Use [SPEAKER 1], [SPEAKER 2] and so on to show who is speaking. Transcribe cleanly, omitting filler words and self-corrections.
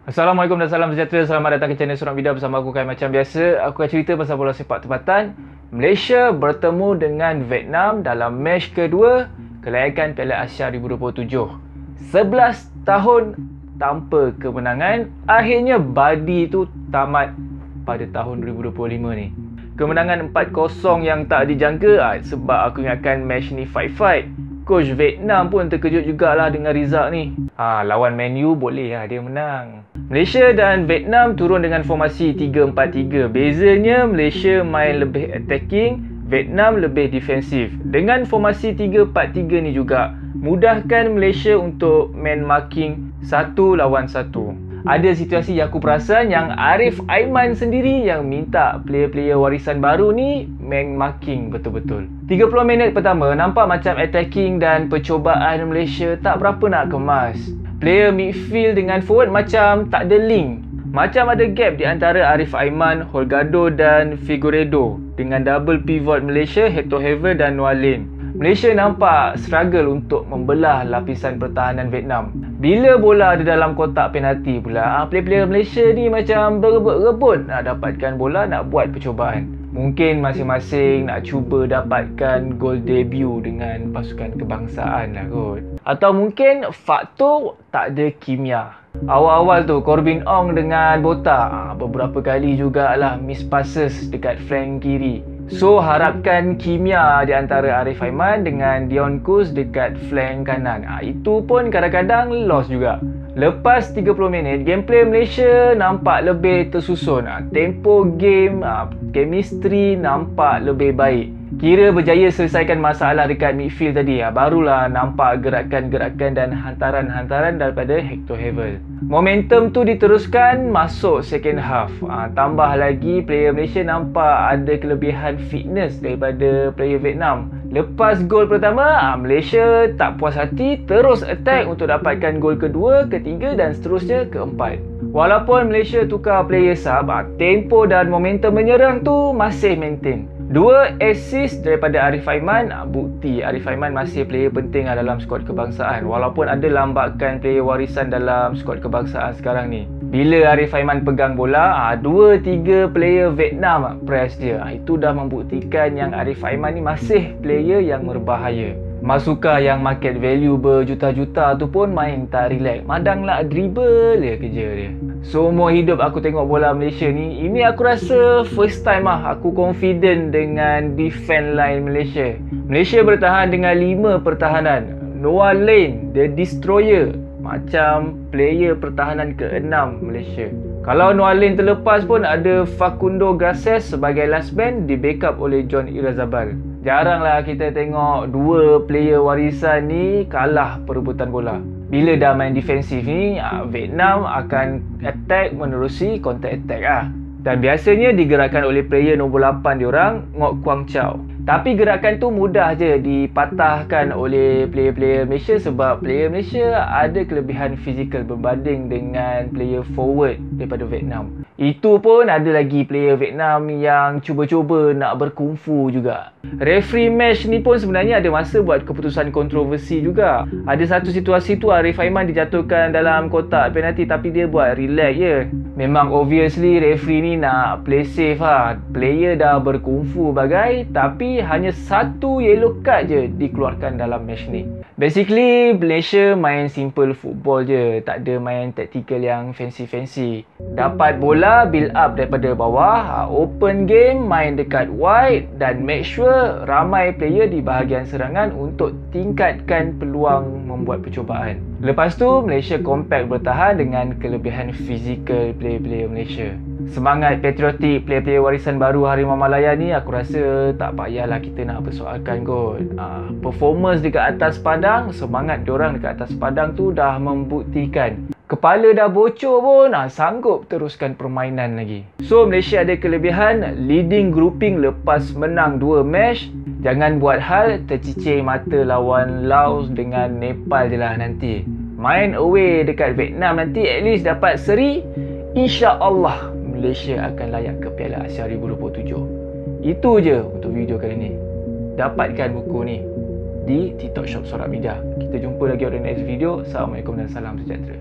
[SPEAKER 1] Assalamualaikum dan salam sejahtera. Selamat datang ke channel Surat Media bersama aku Kai. Macam biasa, aku akan cerita pasal bola sepak tempatan. Malaysia bertemu dengan Vietnam dalam match kedua kelayakan Piala Asia 2027. 11 tahun tanpa kemenangan, akhirnya badi tu tamat pada tahun 2025 ni. Kemenangan 4-0 yang tak dijangka sebab aku ingatkan match ni fight-fight. Coach Vietnam pun terkejut jugalah dengan result ni. Lawan Man U boleh lah dia menang. Malaysia dan Vietnam turun dengan formasi 3-4-3. Bezanya Malaysia main lebih attacking, Vietnam lebih defensif. Dengan formasi 3-4-3 ni juga mudahkan Malaysia untuk man marking satu lawan satu. Ada situasi yang aku perasan yang Arif Aiman sendiri yang minta player-player warisan baru ni man marking betul-betul. 30 minit pertama nampak macam attacking dan percubaan Malaysia tak berapa nak kemas. Player midfield dengan forward macam tak ada link. Macam ada gap di antara Arif Aiman, Holgado dan Figueiredo dengan double pivot Malaysia, Hector Herrera dan Noah Lane. Malaysia nampak struggle untuk membelah lapisan pertahanan Vietnam. Bila bola ada dalam kotak penalti pula, player-player Malaysia ni macam berebut-rebut nak dapatkan bola, nak buat percubaan. Mungkin masing-masing nak cuba dapatkan gol debut dengan pasukan kebangsaan lah kot. Atau mungkin faktor tak ada kimia. Awal-awal tu Corbin Ong dengan Botak beberapa kali jugalah miss passes dekat flank kiri. So harapkan kimia di antara Arif Aiman dengan Dion Kuz dekat flank kanan. Itu pun kadang-kadang lost juga. Lepas 30 minit, gameplay Malaysia nampak lebih tersusun. Tempo game, chemistry nampak lebih baik. Kira berjaya selesaikan masalah dekat midfield tadi. Barulah nampak gerakan-gerakan dan hantaran-hantaran daripada Hector Herrera. Momentum tu diteruskan masuk second half. Tambah lagi player Malaysia nampak ada kelebihan fitness daripada player Vietnam. Lepas gol pertama, Malaysia tak puas hati, terus attack untuk dapatkan gol kedua, ketiga dan seterusnya keempat. Walaupun Malaysia tukar player sub, tempo dan momentum menyerang tu masih maintain. 2 assist daripada Arif Aiman, bukti Arif Aiman masih player penting dalam skuad kebangsaan. Walaupun ada lambakan player warisan dalam skuad kebangsaan sekarang ni. Bila Arif Aiman pegang bola, 2-3 player Vietnam press dia. Itu dah membuktikan yang Arif Aiman ni masih player yang berbahaya. Masuka yang market value berjuta-juta tu pun main tak relax. Madanglah dribble dia kerja dia. Seumur hidup aku tengok bola Malaysia ni, ini aku rasa first time aku confident dengan defense line Malaysia. Malaysia bertahan dengan 5 pertahanan. Noah Lane, The Destroyer, macam player pertahanan ke-6 Malaysia. Kalau Noah Lane terlepas pun ada Facundo Garces sebagai last man di backup oleh John Irazabal. Jaranglah kita tengok 2 player warisan ni kalah perebutan bola. Bila dah main defensif ni, Vietnam akan attack menerusi counter attack Dan biasanya digerakkan oleh player nombor 8 diorang, Ngoc Kuang Chau. Tapi gerakan tu mudah je dipatahkan oleh player-player Malaysia sebab player Malaysia ada kelebihan fizikal berbanding dengan player forward daripada Vietnam. Itu pun ada lagi player Vietnam yang cuba-cuba nak berkungfu juga. Referee match ni pun sebenarnya ada masa buat keputusan kontroversi juga. Ada satu situasi tu Arif Aiman dijatuhkan dalam kotak penalti tapi dia buat relax je. Memang obviously referee ni nak play safe Player dah berkungfu bagai tapi hanya satu yellow card je dikeluarkan dalam match ni. Basically Malaysia main simple football je, tak ada main tactical yang fancy-fancy. Dapat bola build up daripada bawah, open game, main dekat wide dan make sure ramai player di bahagian serangan untuk tingkatkan peluang membuat percubaan. Lepas tu Malaysia compact bertahan dengan kelebihan fizikal player-player Malaysia. Semangat patriotik player-player warisan baru Harimau Malaya ni aku rasa tak payahlah kita nak persoalkan kot. Performance dekat atas padang, semangat diorang dekat atas padang tu dah membuktikan. Kepala dah bocor pun sanggup teruskan permainan lagi. So Malaysia ada kelebihan leading grouping lepas menang 2 match. Jangan buat hal tercicir mata lawan Laos dengan Nepal je lah nanti. Main away dekat Vietnam nanti at least dapat seri. InsyaAllah Malaysia akan layak ke Piala Asia 2027. Itu je untuk video kali ni. Dapatkan buku ni di TikTok Shop Surat Media. Kita jumpa lagi pada next video. Assalamualaikum dan salam sejahtera.